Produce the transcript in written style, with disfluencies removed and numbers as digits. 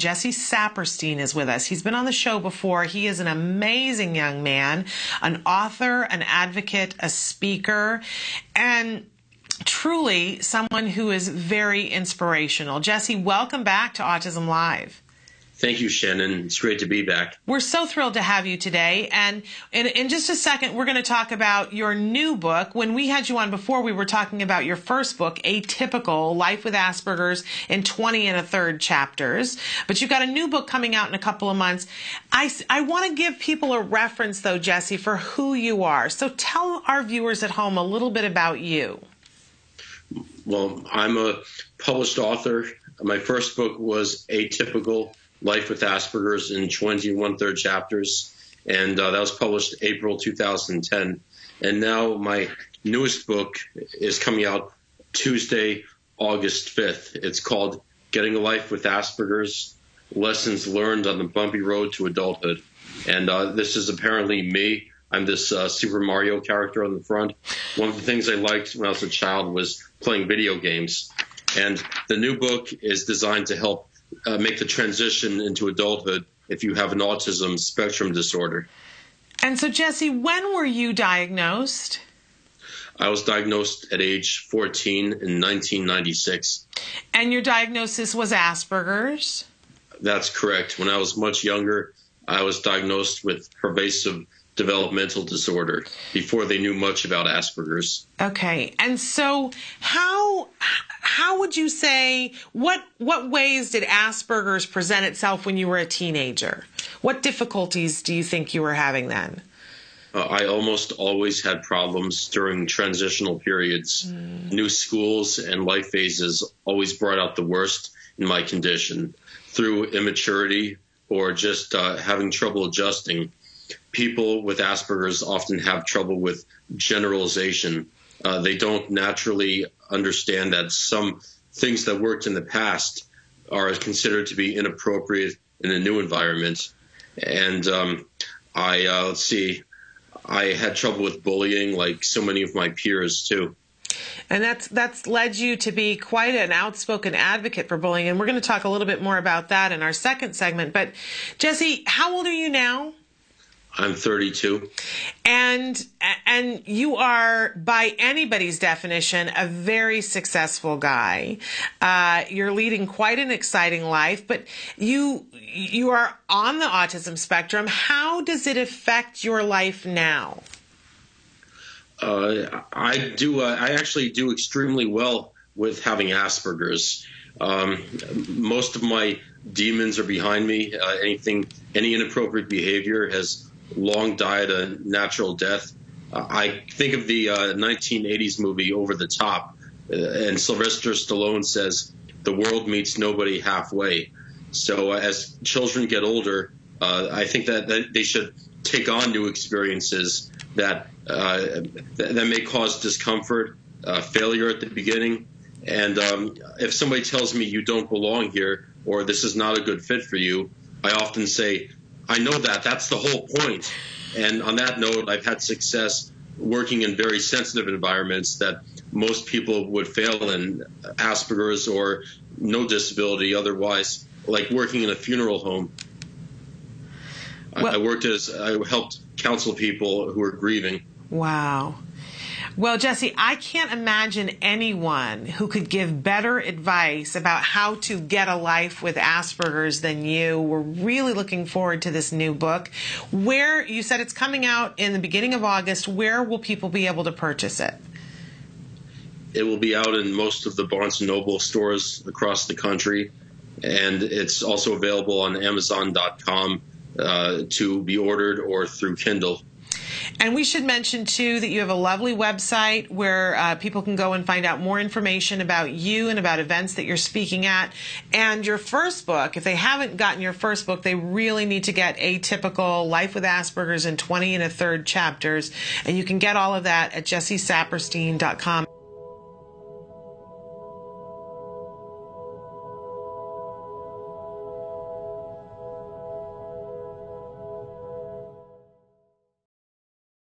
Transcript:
Jesse Saperstein is with us. He's been on the show before. He is an amazing young man, an author, an advocate, a speaker, and truly someone who is very inspirational. Jesse, welcome back to Autism Live. Thank you, Shannon. It's great to be back. We're so thrilled to have you today. And in just a second, we're going to talk about your new book. When we had you on before, we were talking about your first book, Atypical: Life with Asperger's in 20 1/3 chapters. But you've got a new book coming out in a couple of months. I want to give people a reference, though, Jesse, for who you are. So tell our viewers at home a little bit about you. Well, I'm a published author. My first book was Atypical: Life with Asperger's in 20 1/3 chapters, and that was published April 2010. And now my newest book is coming out Tuesday, August 5th. It's called Getting a Life with Asperger's: Lessons Learned on the Bumpy Road to Adulthood. And this is apparently me. I'm this Super Mario character on the front. One of the things I liked when I was a child was playing video games. And the new book is designed to help make the transition into adulthood if you have an autism spectrum disorder. And so, Jesse, when were you diagnosed? I was diagnosed at age 14 in 1996. And your diagnosis was Asperger's? That's correct. When I was much younger, I was diagnosed with pervasive developmental disorder before they knew much about Asperger's. Okay. And so how would you say, what ways did Asperger's present itself when you were a teenager? What difficulties do you think you were having then? I almost always had problems during transitional periods. New schools and life phases always brought out the worst in my condition through immaturity or just having trouble adjusting. People with Asperger's often have trouble with generalization. They don't naturally understand that some things that worked in the past are considered to be inappropriate in a new environment. And I had trouble with bullying, like so many of my peers too. And that's led you to be quite an outspoken advocate for bullying. And we're going to talk a little bit more about that in our second segment. But Jesse, how old are you now? I'm 32. And you are, by anybody's definition, a very successful guy. You're leading quite an exciting life, but you are on the autism spectrum. How does it affect your life now? I actually do extremely well with having Asperger's. Most of my demons are behind me. Any inappropriate behavior has long died a natural death. I think of the 1980s movie Over the Top, and Sylvester Stallone says, "The world meets nobody halfway." So as children get older, I think that they should take on new experiences that may cause discomfort, failure at the beginning. And if somebody tells me you don't belong here or this is not a good fit for you, I often say, I know that. That's the whole point. And on that note, I've had success working in very sensitive environments that most people would fail in, Asperger's or no disability otherwise, like working in a funeral home. I helped counsel people who are grieving. Wow. Well, Jesse, I can't imagine anyone who could give better advice about how to get a life with Asperger's than you. We're really looking forward to this new book. Where, you said it's coming out in the beginning of August, where will people be able to purchase it? It will be out in most of the Barnes & Noble stores across the country, and it's also available on Amazon.com to be ordered or through Kindle. And we should mention, too, that you have a lovely website where people can go and find out more information about you and about events that you're speaking at. And your first book, if they haven't gotten your first book, they really need to get Atypical: Life with Asperger's in 20 1/3 chapters. And you can get all of that at jessesaperstein.com.